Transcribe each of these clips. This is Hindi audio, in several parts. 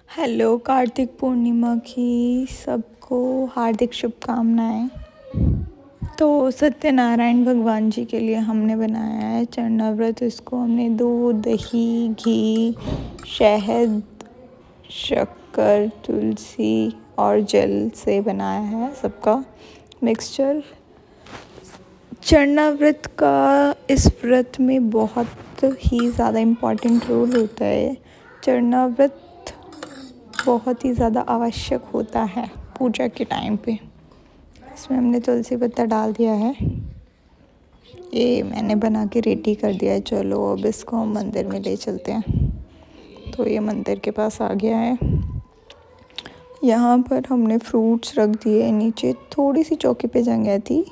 हेलो, कार्तिक पूर्णिमा की सबको हार्दिक शुभकामनाएं। तो सत्यनारायण भगवान जी के लिए हमने बनाया है चरणाव्रत। इसको हमने दूध, दही, घी, शहद, शक्कर, तुलसी और जल से बनाया है सबका मिक्सचर। चरणाव्रत का इस व्रत में बहुत ही ज़्यादा इम्पॉर्टेंट रोल होता है। चरणाव्रत बहुत ही ज़्यादा आवश्यक होता है पूजा के टाइम पे। इसमें हमने तुलसी पत्ता डाल दिया है। ये मैंने बना के रेडी कर दिया है। चलो अब इसको हम मंदिर में ले चलते हैं। तो ये मंदिर के पास आ गया है। यहाँ पर हमने फ्रूट्स रख दिए। नीचे थोड़ी सी चौकी पे जगह थी,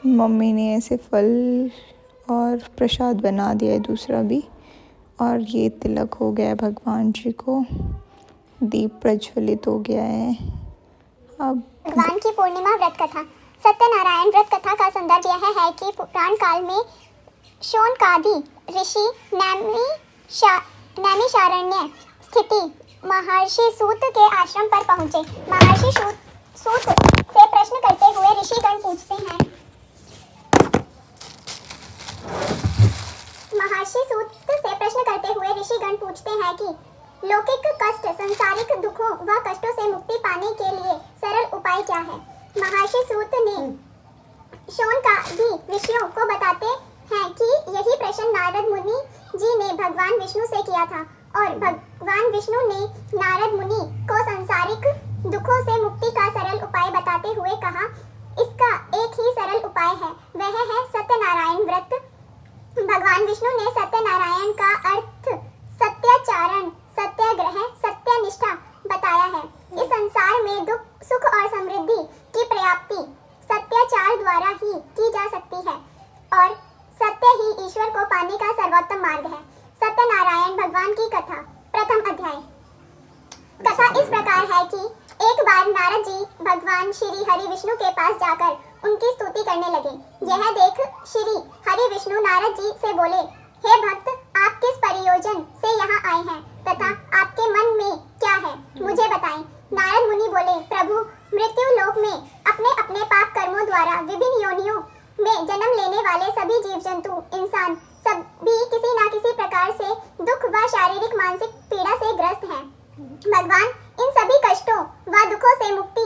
मम्मी ने ऐसे फल और प्रसाद बना दिया है दूसरा भी। और ये तिलक हो गया है भगवान जी को। दीप प्रज्वलित हो गया है। अब भगवान की पूर्णिमा व्रत कथा। सत्यनारायण व्रत कथा का संदर्भ यह है कि पुराण काल में शौनकादि ऋषि नैमिषारण्य स्थिति महर्षि सूत के आश्रम पर पहुंचे। महर्षि सूत से प्रश्न करते हुए ऋषिगण पूछते हैं कि लौकिक कष्ट, सांसारिक दुखों व कष्टों से मुक्ति पाने के लिए सरल उपाय क्या है। महर्षि सूत ने शौनकादि ऋषियों को बताते हैं कि यही प्रश्न नारद मुनि जी ने भगवान विष्णु से किया था और भगवान विष्णु ने नारद मुनि को सांसारिक दुखों से मुक्ति का सरल उपाय बताते हुए कहा, इसका एक ही सरल उपाय है, वह है सत्यनारायण व्रत। भगवान विष्णु ने सत्यनारायण का अर्थ सत्याचरण, सत्याग्रह, सत्यनिष्ठा बताया है। इस संसार में दुख, सुख और समृद्धि की प्राप्ति सत्याचार द्वारा ही की जा सकती है और सत्य ही ईश्वर को पाने का सर्वोत्तम मार्ग है। सत्यनारायण भगवान की कथा। प्रथम अध्याय। कथा इस प्रकार है कि एक बार नारद जी भगवान श्री हरि विष्णु के पास जाकर उनकी स्तुति करने लगे। यह देख श्री हरि विष्णु नारद जी से बोले, हे भक्त, आप किस प्रयोजन से यहाँ आए हैं तथा आपके मन में क्या है, मुझे बताएं। नारद मुनि बोले, प्रभु, मृत्यु लोक में अपने अपने पाप कर्मों द्वारा विभिन्न योनियों में जन्म लेने वाले सभी जीव जंतु, इंसान सभी किसी न किसी प्रकार से दुख व शारीरिक मानसिक पीड़ा से ग्रस्त हैं। भगवान, इन सभी कष्टों व दुखों से मुक्ति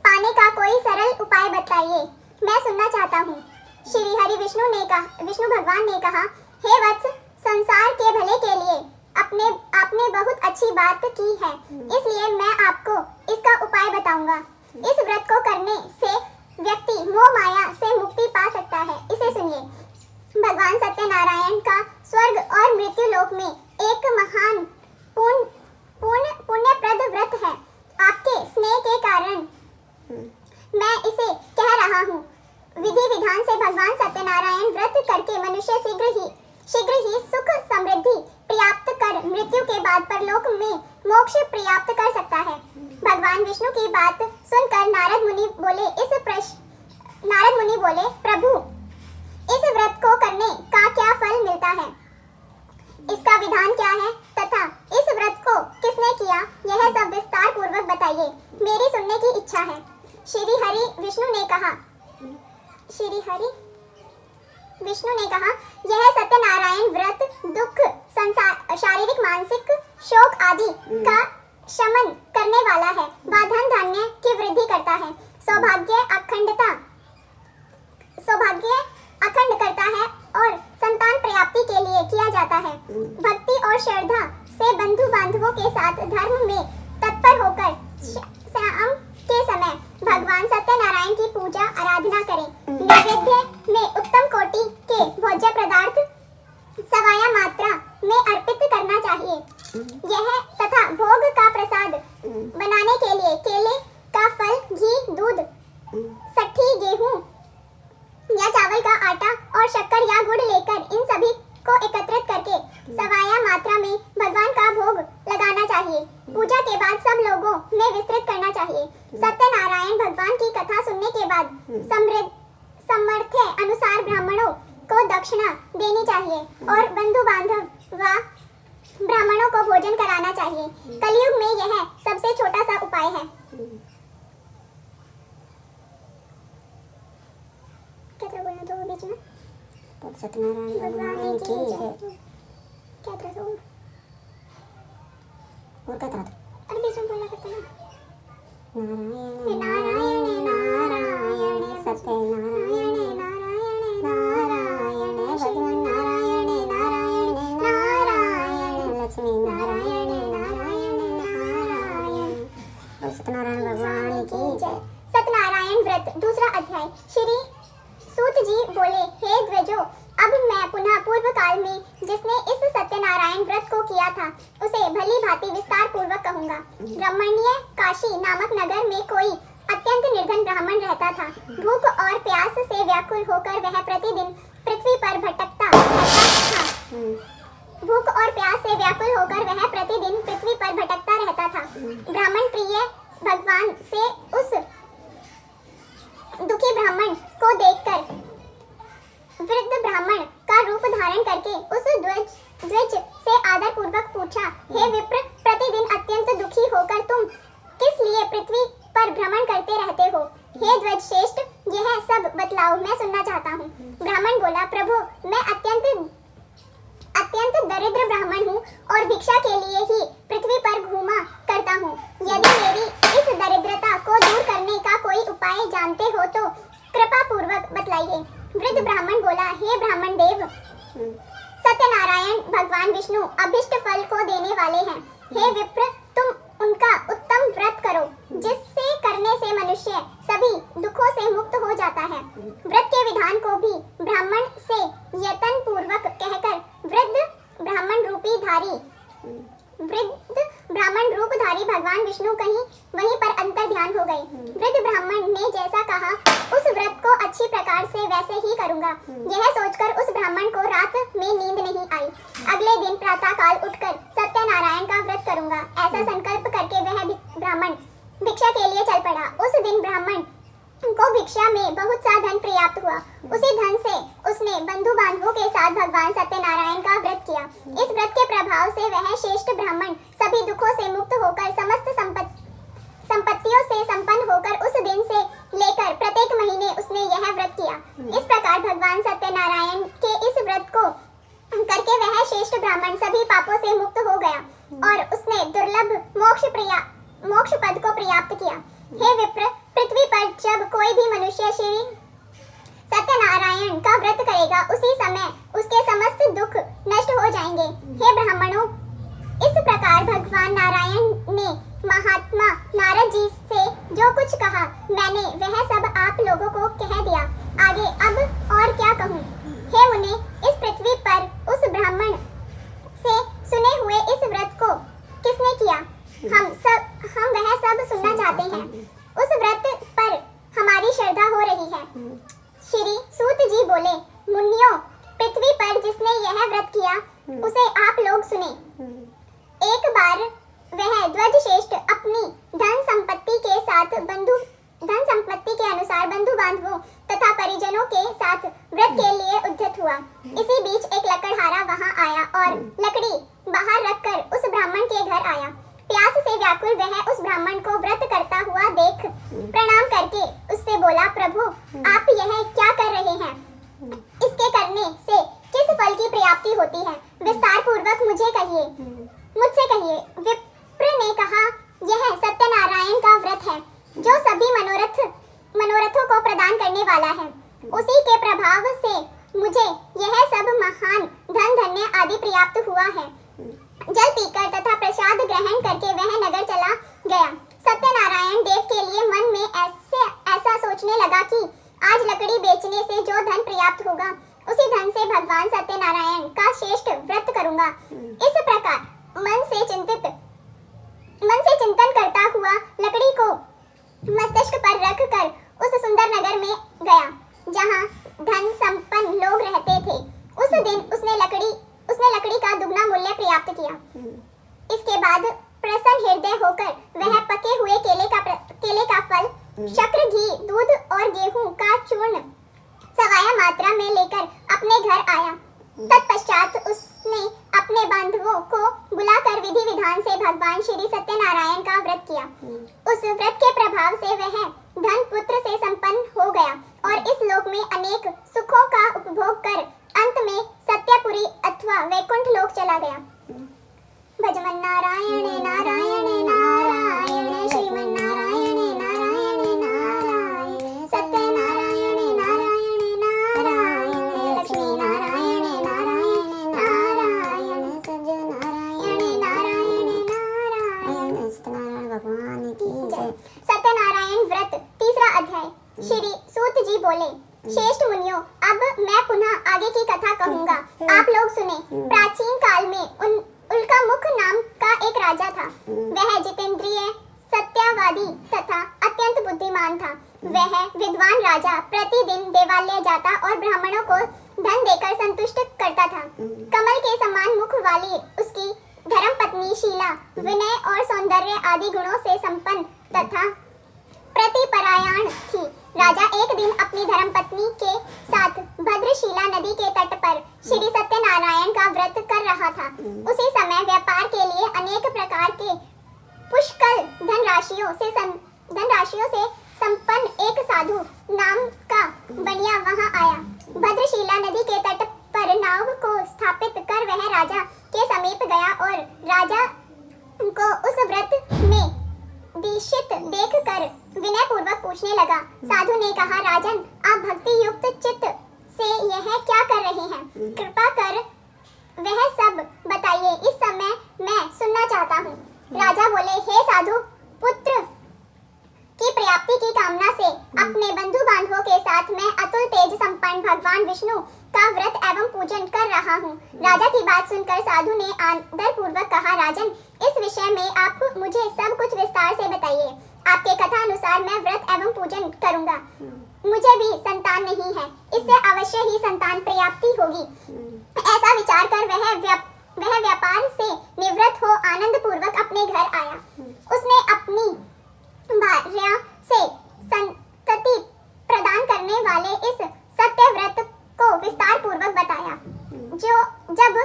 पाने का कोई सरल उपाय बताइए, मैं सुनना चाहता हूँ। श्री हरि विष्णु भगवान ने कहा, हे वत्स, संसार के भले के लिए आपने बहुत अच्छी बात की है, इसलिए मैं आपको इसका उपाय बताऊंगा। इस व्रत को करने से व्यक्ति मोह माया से मुक्ति पा सकता है। इसे सुनिए। भगवान सत्यनारायण का स्वर्ग और मृत्यु लोक में एक महान पुण्यप्रद व्रत है। आपके स्नेह के कारण मैं इसे कह रहा हूँ। विधि विधान से भगवान सत्यनारायण व्रत करके मनुष्य शीघ्र ही सुख समृद्धि प्राप्त कर मृत्यु के बाद परलोक में मोक्ष प्राप्त कर सकता है। भगवान विष्णु की बात सुनकर नारद मुनि बोले, प्रभु, इस व्रत को करने का क्या फल मिलता है, इसका विधान क्या है तथा इस व्रत को किसने किया, यह सब विस्तार पूर्वक बताइए, मेरी सुनने की इच्छा है। श्री हरि विष्णु ने कहा, यह सत्यनारायण व्रत दुख, शारीरिक मानसिक शोक आदि का शमन करने वाला है, वह धन धान्य की वृद्धि करता है, सौभाग्य अखंड करता है और संतान प्राप्ति के लिए किया जाता है। भक्ति और श्रद्धा से बंधु बांधवों के साथ धर्म में तत्पर होकर शाम के समय भगवान सत्यनारायण की पूजा आराधना करें। नैवेद्य में उत्तम कोटि के भोज्य पदार्थ सवाया मात्रा में अर्पित करना चाहिए। यह तथा भोग का प्रसाद बनाने के लिए केले का फल, घी, दूध, सट्ठी, गेहूं या चावल का आटा और शक्कर या गुड़ लेकर इन सभी को एकत्रित करके सवाया मात्रा में भगवान का भोग लगाना चाहिए। पूजा के बाद सब लोगों में विस्तृत करना चाहिए। सत्यनारायण भगवान की कथा सुनने के बाद सामर्थ्य अनुसार ब्राह्मणों को दक्षिणा देनी चाहिए और बंधु बांधव व ब्राह्मणों को भोजन कराना चाहिए। कलयुग में यह सबसे छोटा सा उपाय है। क्या था बोलना तो बीच में? सत्यनारायण भगवान की जय। क्या था तो? और क्या था? अरे बीच में बोलना करता ना। नारायण नारायण सत्यनारायण नारायण भगवान नारायण नारायण नारायण लक्ष्मी नारायण नारायण नारायण। और सत्यनारायण भगवान की जय। सत्यनारायण व्रत दूसरा अध्याय। श्री सूत जी बोले, हे द्विजो, अब मैं पुनः पूर्व काल में जिसने इस सत्यनारायण व्रत को किया था उसे भली भांति विस्तार पूर्वक कहूंगा। रमणीय काशी नामक नगर में कोई अत्यंत निर्धन ब्राह्मण रहता था। भूख और प्यास से व्याकुल होकर वह प्रतिदिन पृथ्वी पर भटकता रहता था। भूख और प्यास से व्याकुल होकर वह प्रतिदिन पृथ्वी पर भटकता रहता था। ब्राह्मण प्रिय भगवान से उस दुखी ब्राह्मण को देखकर वृद्ध ब्राह्मण का रूप धारण करके उस द्विज से आदर पूर्वक पूछा, हे विप्र, प्रतिदिन अत्यंत दुखी होकर तुम किस लिए पृथ्वी पर भ्रमण करते रहते हो? हे द्विज श्रेष्ठ, यह सब बतलाओ, मैं सुनना चाहता हूँ। ब्राह्मण बोला, प्रभु, मैं अत्यंत दरिद्र ब्राह्मण हूँ और भिक्षा के लिए ही पृथ्वी पर घूमा करता हूँ। यदि मेरी इस दरिद्रता को दूर करने का कोई उपाय जानते हो तो कृपा पूर्वक बतलाइए। वृद्ध ब्राह्मण बोला, हे ब्राह्मण देव, सत्यनारायण भगवान विष्णु अभिष्ट फल को देने वाले हैं। हे विप्र, तुम उनका उत्तम व्रत करो, जिससे करने से मनुष्य सभी दुखों से मुक्त हो जाता है। व्रत के विधान को भी ब्राह्मण से यत्न पूर्वक कहकर वृद्ध ब्राह्मण रूपधारी भगवान विष्णु कहीं वहीं पर अंतर ध्यान हो गए। वृद्ध ब्राह्मण ने जैसा कहा उस व्रत को अच्छी प्रकार से वैसे ही करूंगा। यह सोचकर उस ब्राह्मण को रात में नींद नहीं आई। अगले दिन प्रातः काल उठकर सत्यनारायण का व्रत करूंगा, ऐसा संकल्प करके वह ब्राह्मण भिक्षा के लिए चल पड़ा। उस दिन ब्राह्मण को भिक्षा में बहुत सा धन प्राप्त हुआ। उसी धन से उसने बंधु बांधवों के साथ भगवान सत्यनारायण का व्रत किया। इस व्रत के प्रभाव से वह श्रेष्ठ ब्राह्मण सभी दुखों से मुक्त होकर समस्त संपत्तियों से संपन्न होकर उस दिन से लेकर प्रत्येक महीने उसने यह व्रत किया। इस प्रकार भगवान सत्यनारायण के इस व्रत को करके वह श्रेष्ठ ब्राह्मण सभी पापों से मुक्त हो गया और उसने दुर्लभ मोक्ष पद को प्राप्त किया। हे विप्र, पृथ्वी पर जब कोई भी मनुष्य श्री सत्यनारायण का व्रत करेगा उसी समय उसके समस्त दुख नष्ट हो जाएंगे। हे ब्राह्मणों, इस प्रकार भगवान नारायण ने महात्मा नारद जी से जो कुछ कहा मैंने वह सब आप लोगों को कह दिया। आगे अब और क्या कहूँ? हे मुने, इस पृथ्वी पर उस ब्राह्मण से सुने हुए इस व्रत को किसने किया? हम वह सब सुनना चाहते हैं। उस व्रत पर हमारी श्रद्धा हो रही है। श्री सूत जी बोले, मुनियों, पृथ्वी पर जिसने यह व्रत किया उसे आप लोग सुने। एक बार वह ध्वज श्रेष्ठ अपनी धन संपत्ति के अनुसार बंधु बांधवों तथा परिजनों के साथ व्रत के लिए उद्यत हुआ। इसी बीच एक लकड़हारा वहां आया और लकड़ी बाहर रखकर उस ब्राह्मण के घर आया। प्यास से व्याकुल वह उस ब्राह्मण को व्रत करता हुआ देख प्रणाम करके उससे बोला, प्रभु, आप यह क्या कर रहे हैं? इसके करने से किस फल की प्राप्ति होती है? विस्तार पूर्वक मुझसे कहिए। विप्र ने कहा, यह सत्यनारायण का व्रत है जो सभी मनोरथों को प्रदान करने वाला है। उसी के प्रभाव से मुझे यह सब महान धन धान्य आदि प्राप्त हुआ है। जल पीकर तथा प्रसाद ग्रहण करके वह नगर चला गया। सत्यनारायण देव के लिए मन में ऐसा सोचने लगा कि आज लकड़ी बेचने से जो धन प्राप्त होगा उसी धन से भगवान सत्यनारायण का श्रेष्ठ व्रत करूंगा। इस प्रकार मन से चिंतन करता हुआ लकड़ी को मस्तिष्क पर रखकर उस सुंदर नगर में गया जहां धन संपन्न लोग रहते थे। उस दिन उसने लकड़ी का दुगना मूल्य प्राप्त किया। इसके बाद प्रसन्न हृदय होकर वह पके हुए केले का फल, शक्कर, घी, दूध और गेहूं का चूर्ण सवाया मात्रा में लेकर अपने घर आया। तत्पश्चात उसने अपने बांधवों को बुलाकर विधि विधान से भगवान श्री सत्यनारायण का व्रत किया। उस व्रत के प्रभाव से वह धन पुत्र से संपन्न हो गया और इस लोक में अनेक सुखों का उपभोग कर अंत में सत्यपुरी अथवा वैकुंठ लोक चला गया। भजमन नारायण नारायण नारायण श्रीमन नारायण नारायण नारायण सत्यनारायण नारायण नारायण लक्ष्मी नारायण नारायण नारायण सत्यनारायण नारायण भगवान की जय। सत्यनारायण व्रत तीसरा अध्याय। श्री सूत जी बोले, श्रेष्ठ मुनियों, अब मैं पुनः आगे की कथा कहूँगा, आप लोग सुने। प्राचीन काल में उल्का मुख नाम का एक राजा था। वह जितेंद्रिय, सत्यवादी तथा अत्यंत बुद्धिमान था। वह विद्वान राजा प्रतिदिन देवालय जाता और ब्राह्मणों को धन देकर संतुष्ट करता था। कमल के समान मुख वाली उसकी धर्मपत्नी शीला विनय और सौंदर्य आदि गुणों से संपन्न तथा प्रतिपरायण थी। राजा एक दिन अपनी धर्मपत्नी के साथ भद्रशिला नदी के तट पर श्री सत्यनारायण का व्रत कर रहा था। उसी समय व्यापार के लिए अनेक प्रकार के पुष्कल धनराशियों से संपन्न एक साधु नाम का बनिया वहां आया। भद्रशिला नदी के तट पर नाव को स्थापित कर वह राजा के समीप गया और राजा को उस व्रत में दीक्षित देखकर विनय पूर्वक पूछने लगा। साधु ने कहा, राजन, आप भक्ति युक्त चित्त से यह क्या कर रहे हैं? कृपा कर वह सब बताइए, इस समय मैं सुनना चाहता हूँ। राजा बोले, हे साधु, पुत्र की प्राप्ति की कामना से अपने बंधु बांधवों के साथ मैं अतुल तेज संपन्न भगवान विष्णु का व्रत एवं पूजन कर रहा हूँ। राजा की बात सुनकर साधु ने आदर पूर्वक कहा, राजन, इस विषय में आप मुझे सब कुछ विस्तार से बताइए। आपके कथा अनुसार मैं व्रत एवं पूजन करूँगा। मुझे भी संतान नहीं है, इससे अवश्य ही संतान प्राप्ति होगी। ऐसा विचार कर वह व्यापार से निवृत्त हो आनंद पूर्वक अपने घर आया। उसने अपनी भार्या से संतति प्रदान करने वाले इस सत्य व्रत को विस्तार पूर्वक बताया। जब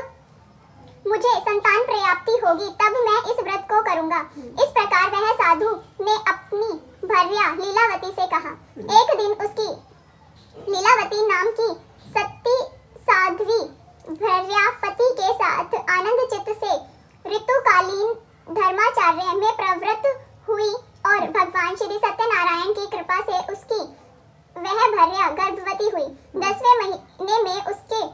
मुझे संतान प्राप्ति होगी तब मैं इस व्रत को करूंगा। इस प्रकार वह साधु ने अपनी भार्या लीलावती से कहा। एक दिन उसकी लीलावती नाम की सती साध्वी भार्या पति के साथ आनंद चित्त से ऋतुकालीन धर्माचार्य में प्रवृत्त हुई और भगवान श्री सत्यनारायण की कृपा से उसकी वह भार्या गर्भवती हुई। 10वें महीने में उससे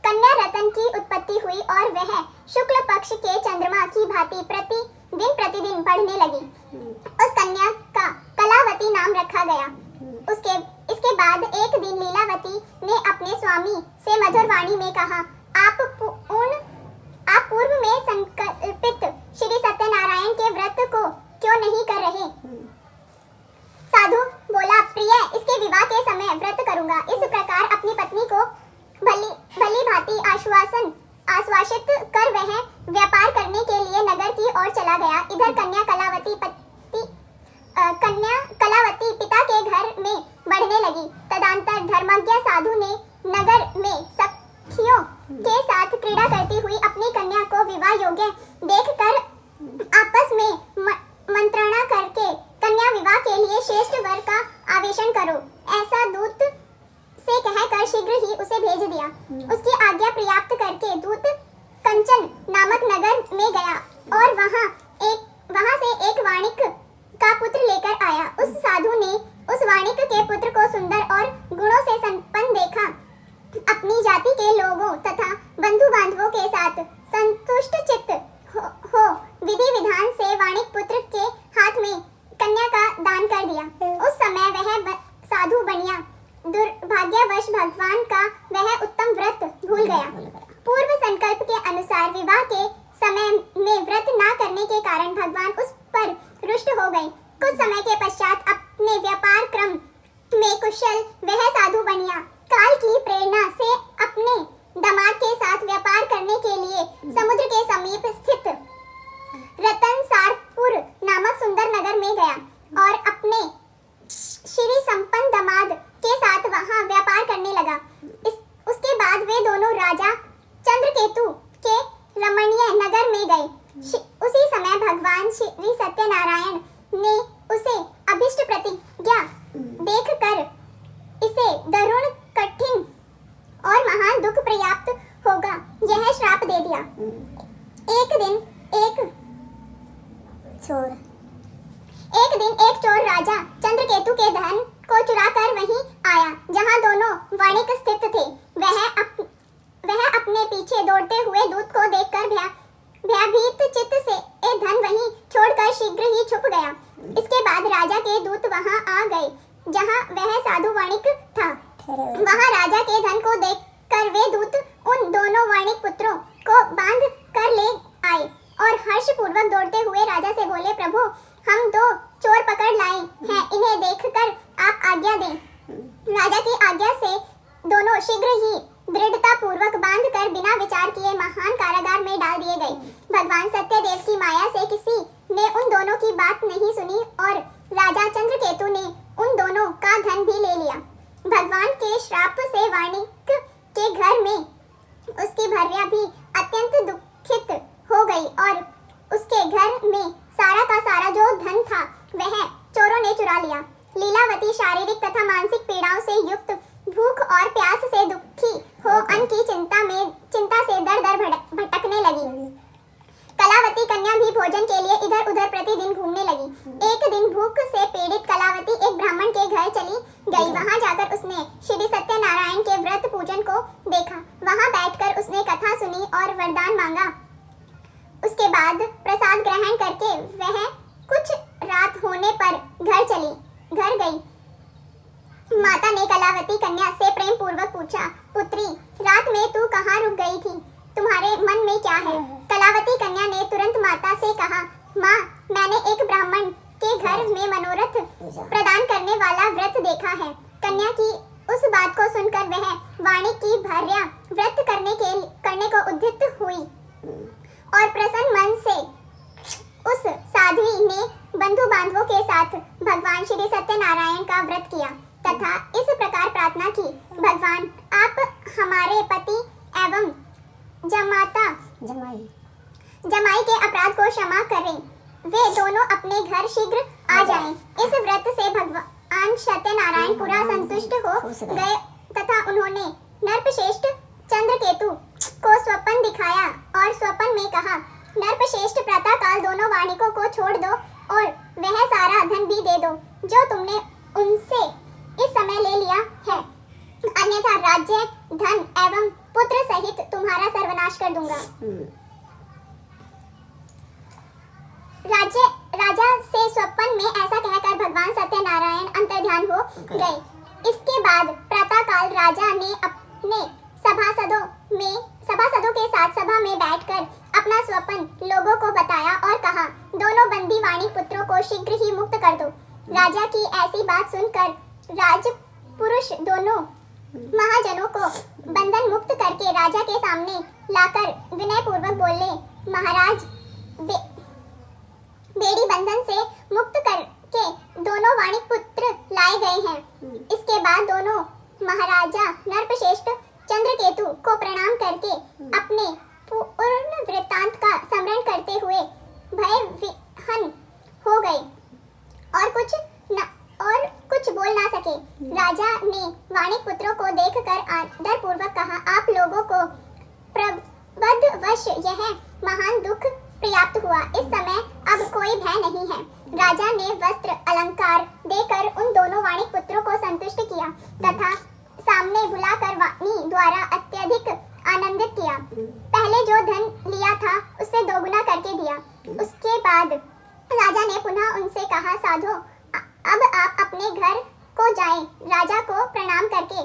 कन्या रतन की उत्पत्ति हुई और वह शुक्ल पक्ष के चंद्रमा की भांति प्रतिदिन बढ़ने लगी। उस कन्या का कलावती नाम रखा गया। इसके बाद एक दिन लीलावती ने अपने स्वामी से मधुर वाणी में कहा, आप पूर्व में संकल्पित श्री सत्यनारायण के व्रत को क्यों नहीं कर रहे? साधु बोला, प्रिय, इसके विवाह के समय व्रत करूंगा। इस प्रकार अपनी पत्नी को भली भांति आश्वासित कर वह व्यापार करने के लिए नगर की ओर चला गया। इधर कन्या कलावती पिता के घर में बढ़ने लगी। तदंतर धर्मज्ञ साधु ने नगर में सखियों के साथ क्रीड़ा करती हुई अपनी कन्या को विवाह योग्य देखकर आपस में मंत्रणा करके कन्या विवाह के लिए श्रेष्ठ वर का आवेशन करो, ऐसा दूत से कहकर शीघ्र ही उसे भेज दिया। उसकी आज्ञा प्राप्त करके दूत कंचन नामक नगर में गया और वहां से एक वाणिक का पुत्र लेकर आया। उस साधु ने उस वाणिक के पुत्र को सुंदर और गुणों से संपन्न देखा। अपनी जाति के लोगों तथा बंधु बांधवों के साथ संतुष्ट चित्त हो विधि विधान से वाणिक पुत्र के हाथ में कन्या का दान कर दिया। उस समय वह साधु बनिया दुर्भाग्यवश भगवान का वह उत्तम व्रत भूल गया। पूर्व संकल्प के अनुसार विवाह के समय में व्रत न करने के कारण भगवान उस पर रुष्ट हो गए। कुछ समय के पश्चात अपने व्यापार क्रम में कुशल वह साधु बनिया काल की प्रेरणा से अपने दामाद के साथ व्यापार करने के लिए समुद्र के समीप स्थित रतनसारपुर नामक सुंदर नगर में गया और अपने श्री संपन्न दामाद के साथ वहां व्यापार करने लगा। उसके बाद वे दोनों राजा चंद्र चंद्रकेतु के रमणीय नगर में गए। उसी समय भगवान श्री सत्यनारायण ने उसे अभिष्ट प्रतिज्ञा देखकर इसे दारुण कठिन और महान दुख प्राप्त होगा यह श्राप दे दिया। एक दिन एक चोर राजा चंद्रकेतु के धन को चुराकर वहीं आया जहां दोनों वणिक स्थित थे। वह अपने पीछे दौड़ते हुए दूत को देखकर भयभीत चित्त से धन वहीं छोड़कर शीघ्र ही छुप गया। इसके बाद राजा के दूत वहां आ गए जहां वह साधु वणिक था। वहां राजा के धन को देखकर वे दूत उन दोनों वणिक पुत्रों को बांध कर ले आए और हर्षपूर्वक दौड़ते हुए राजा से बोले, प्रभु हम दो चोर पकड़ लाए हैं, इन्हें देखकर आप आज्ञा दें। राजा की आज्ञा से दोनों शीघ्र ही दृढ़ता पूर्वक बांध कर बिना विचार किए महान कारागार में डाल दिए गए। भगवान सत्यदेव की माया से किसी ने उन दोनों की बात नहीं सुनी और राजा चंद्रकेतु ने उन दोनों का धन भी ले लिया। भगवान के श्राप से वाणिक के घर में उसकी भार्या भी अत्यंत दुखित हो गई और उसके घर में सारा का सारा जो धन था वह चोरों ने चुरा लिया। लीलावती शारीरिक तथा मानसिक पीड़ाओं से युक्त, भूख और प्यास से दुखी हो अन्न की चिंता से दर दर भटकने लगी। कलावती कन्या भी भोजन के लिए इधर उधर प्रतिदिन घूमने लगी। एक दिन भूख से पीड़ित कलावती एक ब्राह्मण के घर चली गई। वहां जाकर उसने श्री सत्यनारायण के व्रत पूजन को देखा। वहां बैठकर उसने कथा सुनी और वरदान मांगा। उसके बाद प्रसाद ग्रहण करके वह कुछ रात होने पर घर गई। माता ने कलावती कन्या से प्रेम पूर्वक पूछा, पुत्री रात में तू कहाँ रुक गई थी? तुम्हारे मन में क्या है? कलावती कन्या ने तुरंत माता से कहा, माँ मैंने एक ब्राह्मण के घर में मनोरथ प्रदान करने वाला व्रत देखा है। कन्या की उस बात को सुनकर वह वाणी की भार्या व्रत करने को उद्यत हुई और प्रसन्न मन से उस साध्वी ने बंधु बांधवों के साथ भगवान श्री सत्यनारायण का व्रत किया तथा इस प्रकार प्रार्थना की, भगवान आप हमारे पति एवं जमाई के अपराध को क्षमा करें, वे दोनों अपने घर शीघ्र आ जाएं। इस व्रत से भगवान सत्यनारायण पूरा संतुष्ट हो गए तथा उन्होंने नरपश्रेष्ठ चंद्रकेतु को स्वप्न दिखाया और स्वप्न में कहा, नरपश्रेष्ठ प्रातः काल दोनों वाणिकों को छोड़ दो और वह सारा धन भी दे दो जो तुमने उनसे इस समय ले लिया है, अन्यथा राज्य धन एवं पुत्र सहित तुम्हारा सर्वनाश कर दूंगा। राजा से स्वप्न में ऐसा कहकर भगवान सत्यनारायण अंतर्ध्यान हो गए। इसके बाद प्रातः काल राजा ने अपने सभासदों के साथ सभा में बैठकर अपना स्वप्न लोगों को बताया और कहा, दोनों बंदी वाणिक पुत्रों को शीघ्र ही मुक्त कर दो। राजा की ऐसी बात सुनकर राजपुरुष दोनों महाजनों को बंधन मुक्त करके राजा के सामने लाकर विनय पूर्वक बोले, महाराज बेड़ी बंधन से मुक्त करके दोनों वाणिक पुत्र लाए गए हैं। इसके बाद दोनों महाराजा नरपश्रेष्ठ चंद्रकेतु को प्रणाम करके अपने पूर्ण वृत्तांत का स्मरण करते हुए भय विह्वल हो गए और कुछ बोल ना सके। राजा ने वाणिक पुत्रों को देखकर आदर पूर्वक कहा, आप लोगों को प्रबंधवश यह महान दुख प्राप्त हुआ। इस समय अब कोई भय नहीं है। राजा ने वस्त्र अलंकार देकर उन दोनों वाणिक पुत्रों को संतुष्ट किया तथा सामने बुलाकर वाणी द्वारा अत्यधिक आनंदित किया। पहले जो धन लिया था उससे दोगुना करके दिया। उसके बाद राजा ने पुनः उनसे कहा, साधो अब आप अपने घर को जाएं। राजा को प्रणाम करके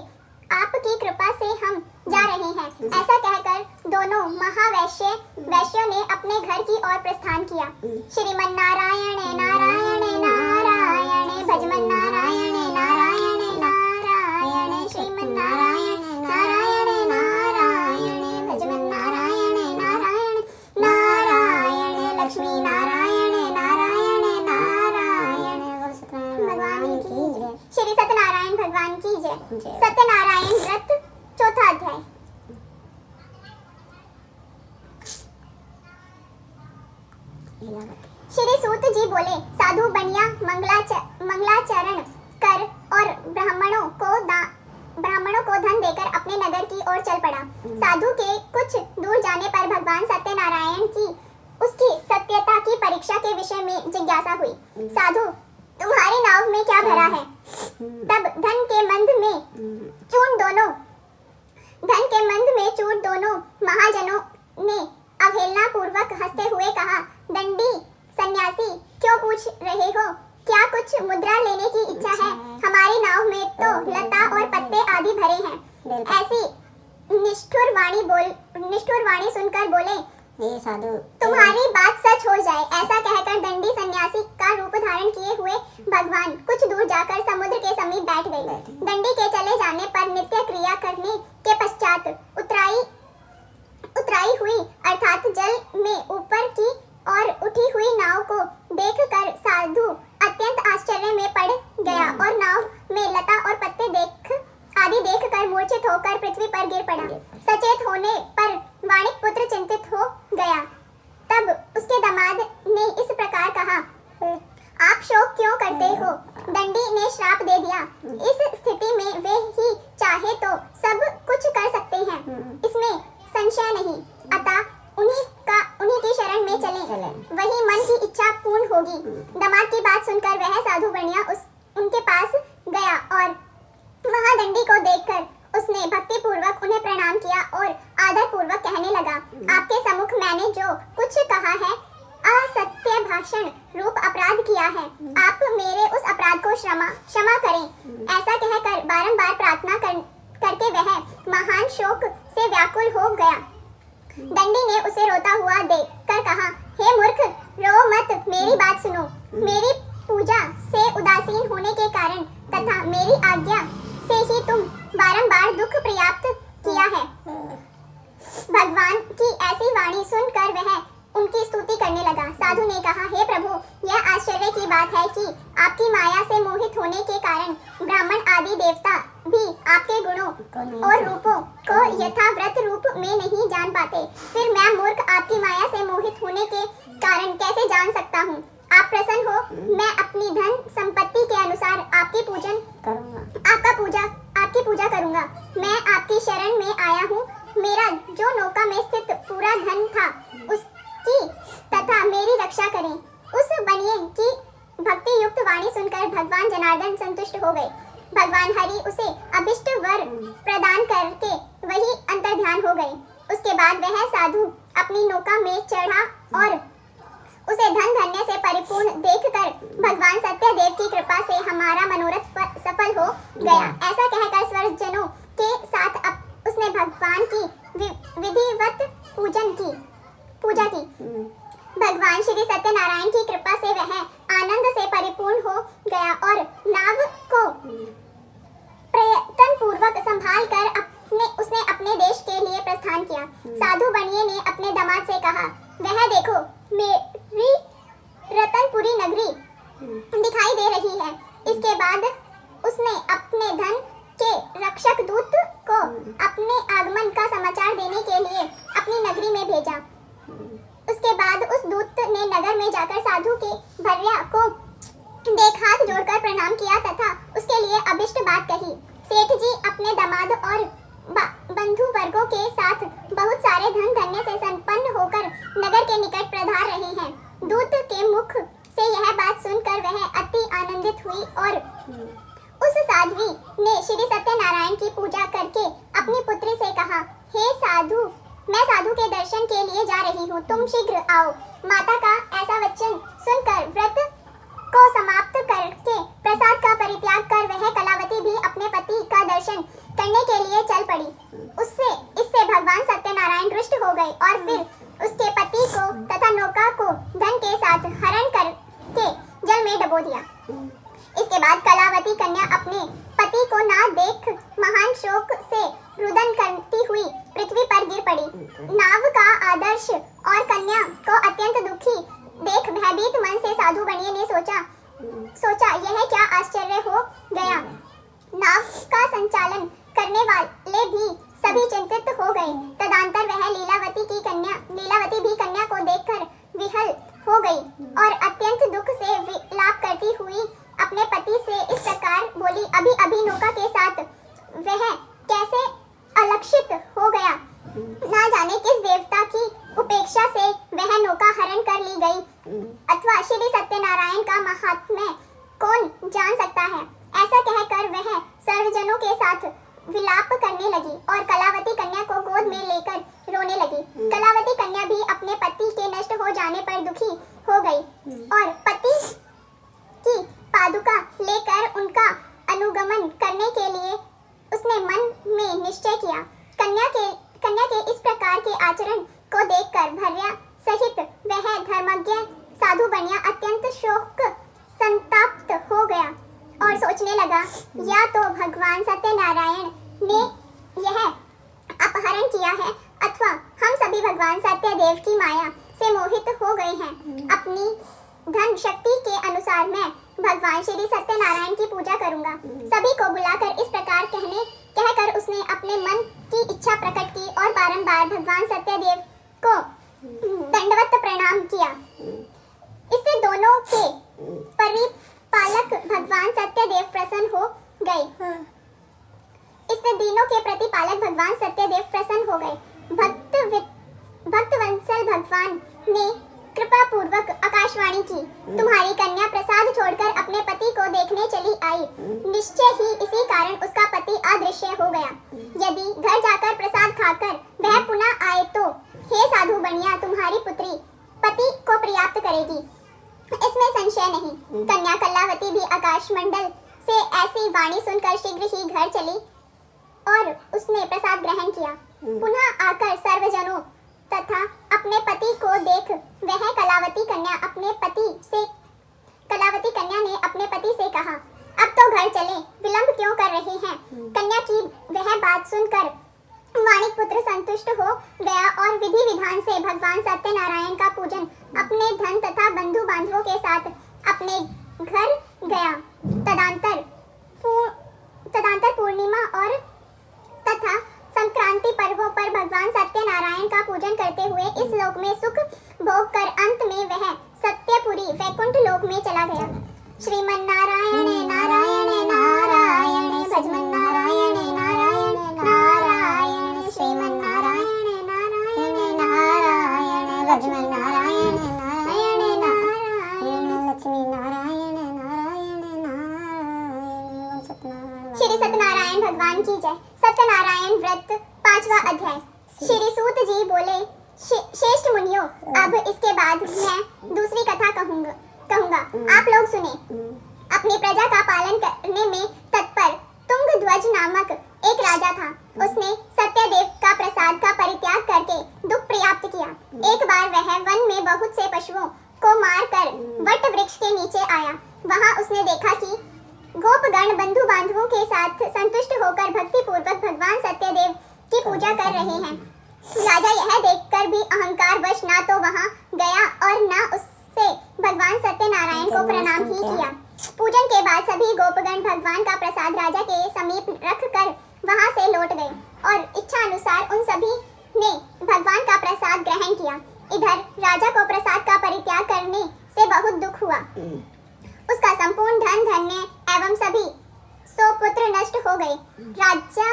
आपकी कृपा से हम जा रहे हैं। ऐसा कहकर दोनों महावैश्यों ने अपने घर की ओर प्रस्थान किया। श्रीमन्नारायण नारायण नारायण भजमन्नारायण नारायण नारायण श्रीमन्नारायण नारायण नारायण भजमन्नारायण नारायण नारायण लक्ष्मी नारायण नारायण नारायण भगवान की जय। श्री सत्यनारायण भगवान की जय। सत्यनारायण व्रत चौथा अध्याय। सूत जी बोले, साधु बनिया मंगलाचरण कर और ब्राह्मणों को धन देकर अपने नगर की ओर चल पड़ा। साधु के कुछ दूर जाने पर भगवान सत्यनारायण की उसकी सत्यता की परीक्षा के विषय में जिज्ञासा हुई। साधु, तुम्हारी नाव में क्या भरा है? तब धन के मंद में चूर दोनों महाजनों ने अवहेलना पूर्वक हंसते हुए कहा, दंडी सन्यासी, क्यों पूछ रहे हो? क्या कुछ मुद्रा लेने की इच्छा है? हमारी नाव में तो लता और पत्ते आदि भरे हैं। ऐसी निष्ठुर वाणी सुनकर बोले, हे साधु, तुम्हारी बात सच हो जाए। ऐसा कहकर दंडी सन्यासी का रूप धारण किए हुए भगवान कुछ दूर जाकर समुद्र के समीप बैठ गए। दंडी के चले जाने पर नित्य क्रिया करने के पश्चात उतराई हुई अर्थात जल में ऊपर की और उठी हुई नाव को देखकर साधु अत्यंत आश्चर्य में पड़ गया और नाव में लता और पत्ते देखकर मूर्छित होकर पृथ्वी पर गिर पड़ा। सचेत होने पर वाणिक पुत्र चिंतित हो गया। तब उसके दामाद ने इस प्रकार कहा, आप शोक क्यों करते हो? दंडी ने श्राप दे दिया। इस स्थिति में वे ही चाहे तो सब कुछ कर सकते हैं, इसमें संशय नहीं। अतः उन्हीं की शरण में चलें, वही मन की इच्छा पूर्ण होगी। दामाद की बात सुनकर वह साधु बनिया उनके पास गया और वहां दंडी को देखकर उसने भक्ति पूर्वक उन्हें प्रणाम किया और आदर पूर्वक कहने लगा, आपके सम्मुख मैंने जो कुछ कहा है असत्य भाषण रूप अपराध किया है। आप मेरे उस अपराध को क्षमा करें। ऐसा कहकर बारंबार प्रार्थना करके वह महान शोक से व्याकुल हो गया। दंडी ने उसे रोता हुआ देखकर कहा, हे मूर्ख, रो मत, मेरी बात सुनो। मेरी पूजा से उदासीन होने के कारण तथा मेरी आज्ञा से ही तुम बारंबार दुख प्राप्त किया है। भगवान की ऐसी वाणी सुनकर वह उनकी स्तुति करने लगा। साधु ने कहा, हे प्रभु, यह आश्चर्य की बात है कि आपकी माया से मोहित होने के कारण ब्राह्मण आदि देवता भी आपके गुणों और रूपों को यथाव्रत रूप में नहीं जान पाते। फिर मैं मूर्ख आपकी माया से मोहित होने के कारण कैसे जान सकता हूँ? आप प्रसन्न हो, मैं अपनी धन संपत्ति के अनुसार आपकी पूजा करूंगा। मैं आपकी शरण में आया हूँ। मेरा जो नौका में स्थित पूरा धन था उसकी तथा मेरी रक्षा करें। उस बनिए की भक्ति युक्त वाणी सुनकर भगवान जनार्दन संतुष्ट हो गए। भगवान हरि उसे अभिष्ट वर प्रदान करके वही अंतर्ध्यान हो गए। उसके बाद वह साधु अपनी नौका में चढ़ा और उसे धन धन्य से परिपूर्ण देखकर भगवान सत्यदेव की कृपा से हमारा मनोरथ सफल हो गया। ऐसा कहकर स्वर्गजनों के साथ उसने भगवान की विधिवत पूजा की। भगवान श्री सत्यनारायण की कृपा से वह आनंद से परिपूर्ण हो गया और नाव को प्रयत्न पूर्वक संभाल कर उसने अपने देश के लिए प्रस्थान किया। साधु बनिए ने अपने दामाद से कहा, वह देखो, मेरी रतनपुरी नगरी दिखाई दे रही है। इसके बाद उसने अपने धन के रक्षक दूत को अपने आगमन का समाचार देने के लिए अपनी नगरी में भेजा। उसके बाद उस दूत ने नगर में जाकर साधु के भर्या को देख हाथ जोड़कर प्रणाम किया तथा उसके लिए अभिष्ट बात कही। सेठ जी अपने दामाद और बंधु वर्गों के साथ बहुत सारे धन धन्य से संपन्न होकर नगर के निकट पधार रहे हैं। दूत के मुख से यह बात सुनकर वह अति आनंदित हुई और उस साध्वी ने श्री सत्यनारायण की पूजा करके अपनी पुत्री से कहा, हे साधु, मैं साधु के दर्शन के लिए जा रही हूँ, तुम शीघ्र आओ। माता का ऐसा वचन सुनकर व्रत को समाप्त करके प्रसाद का परित्याग कर वह कलावती भी अपने पति का दर्शन करने के लिए चल पड़ी। इससे भगवान सत्यनारायण रुष्ट हो गए और फिर उसके पति को तथा नौका को धन के साथ हरण करके जल में डुबो दिया। इसके बाद कलावती कन्या अपने पति को ना देख महान शोक से रुदन करती हुई पृथ्वी पर गिर पड़ी। नाव का आदर्श और कन्या को अत्यंत दुखी देख भयभीत मन से साधु बनिए ने सोचा यह क्या आश्चर्य हो गया। नाव का संचालन करने वाले भी सभी चिंतित हो गए। तदंतर वह लीलावती भी कन्या को देखकर विहल हो गई और अत्यंत दुख से विलाप करती हुई अपने पति से इस प्रकार बोली, अभी अभी नौका के साथ वह कैसे अलक्षित हो गया, ना जाने किस देवता की उपेक्षा से वह नौका हरण कर ली गई, अथवा श्री सत्यनारायण का महात्म्य कौन जान सकता है। ऐसा कहकर वह सर्वजनों के साथ विलाप करने लगी और कलावती कन्या को गोद में लेकर रोने लगी। कलावती कन्या भी अपने पति के नष्ट हो जाने पर दुखी हो गई और पति की पादुका लेकर उनका अनुगमन करने के लिए उसने मन में निश्चय किया। कन्या के इस प्रकार के आचरण को देखकर भर्या सहित वह धर्मज्ञ साधु बनिया अत्यंत शोक संताप्त हो गया और सोचने लगा, या तो भगवान सत्यनारायण ने यह अपहरण किया है अथवा हम सभी भगवान सत्यदेव की माया से मोहित हो गए हैं। अपनी धन शक्ति के अनुसार मैं भगवान श्री सत्यनारायण की पूजा करूंगा। सभी को बुलाकर इस प्रकार कहकर उसने अपने मन की इच्छा प्रकट की और बारंबार भगवान सत्यदेव को दंडवत प्रणाम किया। इससे दोनों के परिपालक भगवान सत्यदेव प्रसन्न हो गए। इससे तीनों के प्रतिपालक भगवान सत्यदेव प्रसन्न हो गए। भक्तवत्सल भगवान ने कृपा पूर्वक आकाशवाणी की, तुम्हारी कन्या प्रसाद छोड़कर अपने पति को देखने चली आई। निश्चय ही इसी कारण उसका पति अदृश्य हो गया। यदि घर जाकर प्रसाद खाकर वह पुनः आए तो हे साधु बनिया, तुम्हारी पुत्री पति को पर्याप्त करेगी, इसमें संशय नहीं। कन्या कलावती भी आकाश मंडल से ऐसी वाणी सुनकर शीघ्र ही घर चली और उसने प्रसाद ग्रहण किया। पुनः आकर सर्वजनों तथा अपने पति को देख वह कलावती कन्या ने अपने पति से कहा, अब तो घर चले, विलंब क्यों कर रहे हैं। कन्या की वह बात सुनकर वाणिक पुत्र संतुष्ट हो गया और विधि विधान से भगवान सत्यनारायण का पूजन अपने धन तथा बंधु बांधवों के साथ अपने घर गया। तदंतर पूर्णिमा और तथा संक्रांति पर्वों पर भगवान सत्यनारायण का पूजन करते हुए इस लोक में सुख भोग कर अंत में वह सत्यपुरी वैकुंठ लोक में चला गया। श्रीमन्नारायण नारायण नारायण भजमन नारायण नारायण नारायण श्रीमन्नारायण नारायण नारायण भजमन नारायण नारायण नारायण लक्ष्मी नारायण नारायण नारायण सत्यनारायण। श्री सत्यनारायण भगवान की जय। सत्यनारायण व्रत 5वां अध्याय। श्री सूत जी बोले, श्रेष्ठ मुनियों, अब इसके बाद मैं दूसरी कथा कहूँगा। आप लोग सुने। अपनी प्रजा का पालन करने में तत्पर तुंगध्वज नामक एक राजा था। उसने सत्यदेव का प्रसाद का परित्याग करके दुख प्राप्त किया। एक बार वह वन में बहुत से पशुओं को मारकर वट वृक्ष के नीचे आया। वहां उसने देखा कि गोपगण बंधु बांधवों के साथ संतुष्ट होकर भक्ति पूर्वक भगवान सत्यदेव की पूजा कर रहे हैं। राजा यह देखकर भी अहंकार वश ना तो वहां गया और ना उससे भगवान सत्यनारायण को प्रणाम ही किया। पूजन के बाद सभी गोपगण भगवान का प्रसाद राजा के समीप रख कर वहां से लौट गए और इच्छा अनुसार उन सभी ने भगवान का प्रसाद ग्रहण किया। इधर राजा को प्रसाद का परित्याग करने से बहुत दुख हुआ। उसका संपूर्ण धन धान्य एवं सभी 100 पुत्र नष्ट हो गए। राजा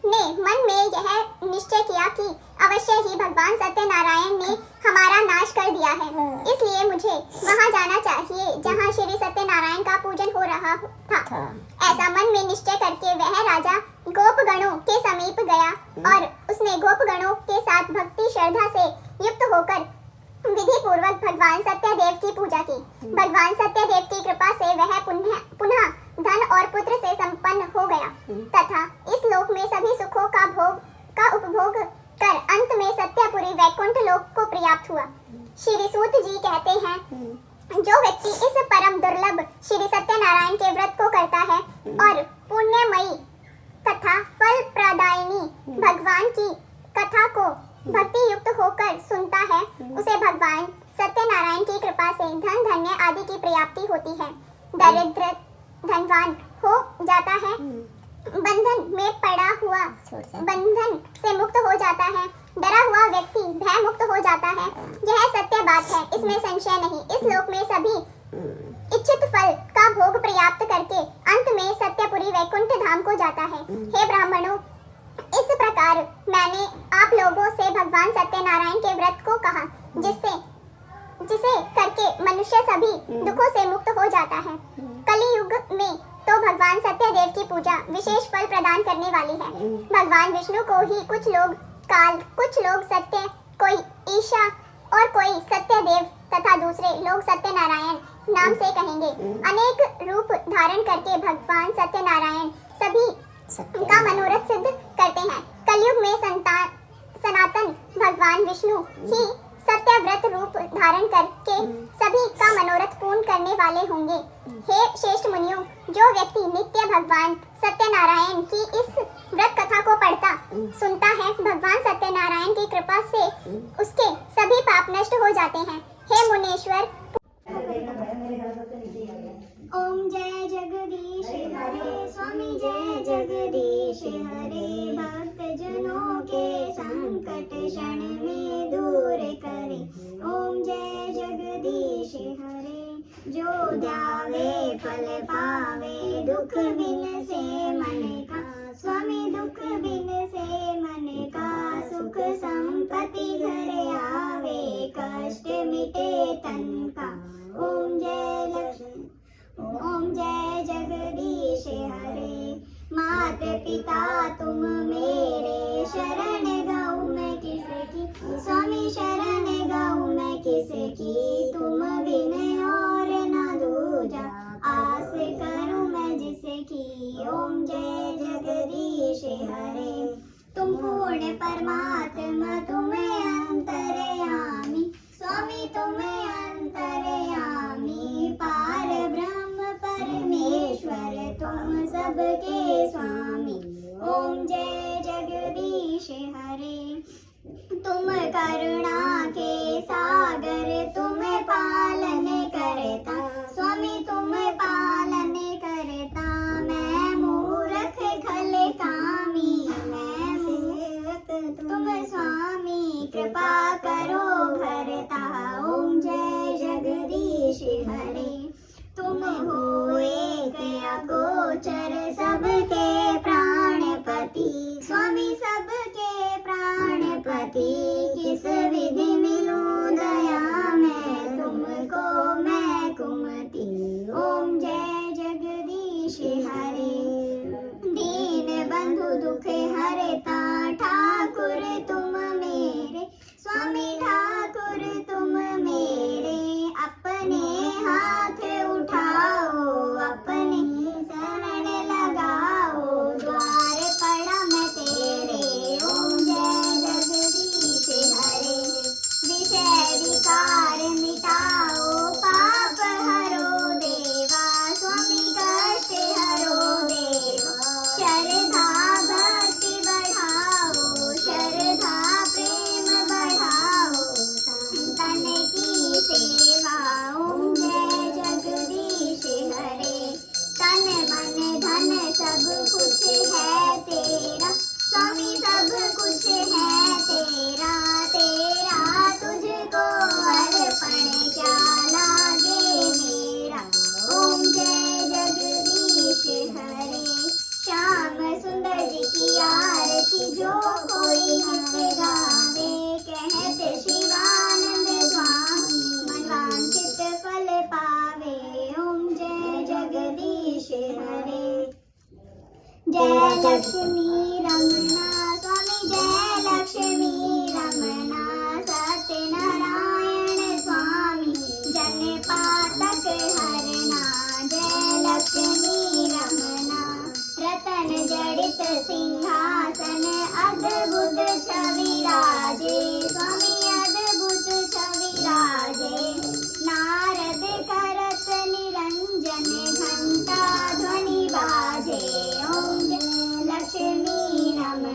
ने मन में यह निश्चय किया कि अवश्य ही भगवान सत्यनारायण ने हमारा नाश कर दिया है, इसलिए मुझे वहां जाना चाहिए जहां श्री सत्यनारायण का पूजन हो रहा था। ऐसा मन में निश्चय करके वह राजा गोपगणों के समीप गया और उसने गोपगणों के साथ भक्ति श्रद्धा से युक्त होकर विधि पूर्वक भगवान सत्यदेव की पूजा की। भगवान सत्यदेव की कृपा से वह पुनः धन और पुत्र से संपन्न हो गया तथा इस लोक में सभी सुखों का उपभोग कर अंत में सत्यपुरी वैकुंठ लोक को प्राप्त हुआ। श्री सूत जी कहते हैं, जो व्यक्ति इस परम दुर्लभ श्री सत्यनारायण के व्रत को करता है और पुण्यमयी तथा फल प्रदायिनी भगवान की कथा को भक्ति युक्त होकर सुनता है, उसे भगवान सत्यनारायण की कृपा से धन धान्य आदि की प्राप्ति होती है। दरिद्र धनवान हो जाता है, बंधन में पड़ा हुआ बंधन से मुक्त हो जाता है डरा हुआ व्यक्ति भय मुक्त हो जाता है। यह सत्य बात है, इसमें संशय नहीं। इस लोक में सभी इच्छित फल का भोग प्राप्त करके अंत में सत्यपुरी वैकुंठ धाम को जाता है। हे ब्राह्मणों, इस प्रकार मैंने आप लोगों से भगवान सत्यनारायण के व्रत को कहा, जिसे करके मनुष्य सभी दुखों से मुक्त हो जाता है। कलियुग में तो भगवान सत्यदेव की पूजा विशेष फल प्रदान करने वाली है। भगवान विष्णु को ही कुछ लोग काल, कुछ लोग सत्य, कोई ईशा और कोई सत्यदेव तथा दूसरे लोग सत्यनारायण नाम से कहेंगे। अनेक रूप धारण करके भगवान सत्यनारायण सभी का मनोरथ सिद्ध करते हैं। कलयुग में सनातन भगवान विष्णु ही सत्यव्रत रूप धारण करके सभी का मनोरथ पूर्ण करने वाले होंगे। हे श्रेष्ठ मुनियों, जो व्यक्ति नित्य भगवान सत्यनारायण की इस व्रत कथा को पढ़ता सुनता है, भगवान सत्यनारायण की कृपा से उसके सभी पाप नष्ट हो जाते हैं। हे मुनीश्वर, ओम जय जगदीश हरे, स्वामी जय जगदीश हरे। भक्त जनों के संकट क्षण में दूर करे। ओम जय जगदीश हरे, जो ध्यावे फल पावे। दुख बिन से मन का स्वामी, दुख बिन से मन का। सुख संपत्ति घर आवे, कष्ट मिटे तन का। ओम जय जगदीश हरे। मात पिता तुम मेरे, शरण गाऊं मैं किसकी। स्वामी शरण गाऊं मैं किसकी, तुम बिन और न दूजा। आस करूं मैं जिसकी। ओम जय जगदीश हरे। तुम पूर्ण परमात्मा, तुम्हें अंतर्यामी। स्वामी तुम्हें अंतर्यामी। पार ब्रह्म परमेश्वर, तुम सबके स्वामी। ओम जय जगदीश हरे। तुम करुणा के सागर, तुम्हें पालन करता। स्वामी तुम्हें पालन करता। मैं मूर्ख खल कामी, मैं सेवक तुम स्वामी। कृपा करो भरता। ओम जय जगदीश हरे। तुम हो एक अगोचर, सबके प्राणपति। स्वामी सबके प्राणपति। किस विधि मिलूं दया मैं तुमको, मैं कुमति। ओम जय जगदीश हरे। दीन बंधु दुख हरता, ठाकुर तुम मेरे। स्वामी ठाकुर तुम मेरे। अपने हाथ उठाओ, अपनी शरण लगाओ। द्वार पड़ा मैं तेरे। ओम जय जगदीश हरे। विषय विकार मिटाओ, पाप हरो देवा। स्वामी कष्ट हरो देवा। श्रद्धा भक्ति बढ़ाओ, श्रद्धा प्रेम बढ़ाओ। तन की सेवा। ओम जय जगदीश हरे। तन मन धन सब कुछ है तेरा। स्वामी सब कुछ है तेरा। तेरा तुझको अर्पण क्या लागे मेरा। ओम जय जगदीश हरे। श्याम सुंदर जी की आरती जो कोई नित गावे। कहते शिवानंद स्वामी, मन वांछित फल पावे। ओम जय जगदीश हरे। जय लक्ष्मी रमना, स्वामी जय लक्ष्मी रमना। सत्यनारायण स्वामी, जन पातक हरना। जय लक्ष्मी रमना। रतन जड़ित सिंहासन, अद्भुत छवि राजे। स्वामी अद्भुत छवि राजे। नारद करत निरंजन, घंटा ध्वनि बाजे। ओम जय लक्ष्मी रमना।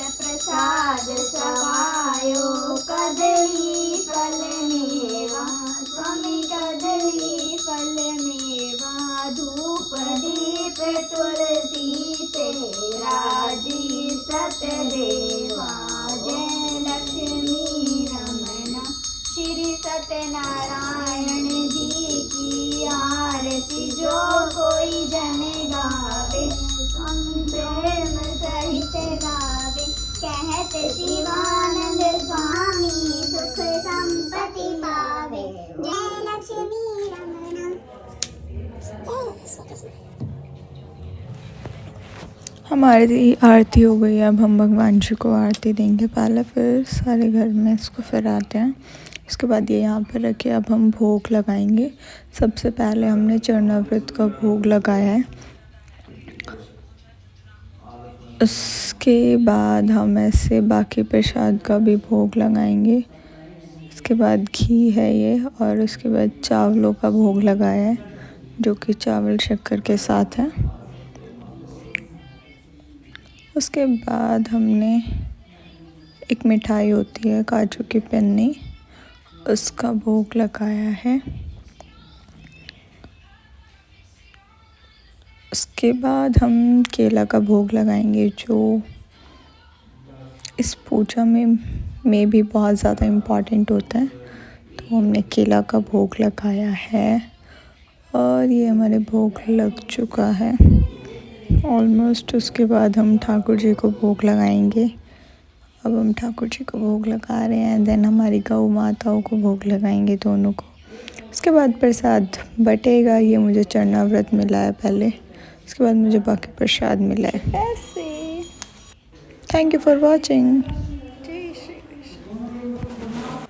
प्रसाद सवायो कदली फल मेवा स्वामी कदली फल मेवा धूप दीप तुलसी से राजी सतदेवा जय लक्ष्मी रमना श्री सत्यनारायण जी की आरती जो कोई जन गावे प्रेम सहित गावे कहते शिवानंद स्वामी सुख संपत्ति पावे जय लक्ष्मी रमना हमारी आरती हो गई। अब हम भगवान जी को आरती देंगे पहले, फिर सारे घर में इसको फिराते हैं। इसके बाद ये यहाँ पर रखे। अब हम भोग लगाएंगे। सबसे पहले हमने चरणामृत का भोग लगाया है। उसके बाद हम ऐसे बाकी प्रसाद का भी भोग लगाएंगे। इसके बाद घी है ये, और उसके बाद चावलों का भोग लगाया है जो कि चावल शक्कर के साथ है। उसके बाद हमने एक मिठाई होती है काजू की पन्नी, उसका भोग लगाया है। उसके बाद हम केला का भोग लगाएंगे जो इस पूजा में भी बहुत ज़्यादा इम्पॉर्टेंट होता है। तो हमने केला का भोग लगाया है और ये हमारे भोग लग चुका है ऑलमोस्ट। उसके बाद हम ठाकुर जी को भोग लगाएंगे। अब हम ठाकुर जी को भोग लगा रहे हैं, देन हमारी गौ माताओं को भोग लगाएंगे दोनों को। उसके बाद प्रसाद बटेगा। ये मुझे चरणाव्रत मिला है पहले, उसके बाद मुझे बाकी प्रसाद मिला है। ऐसे थैंक यू फॉर वॉचिंग।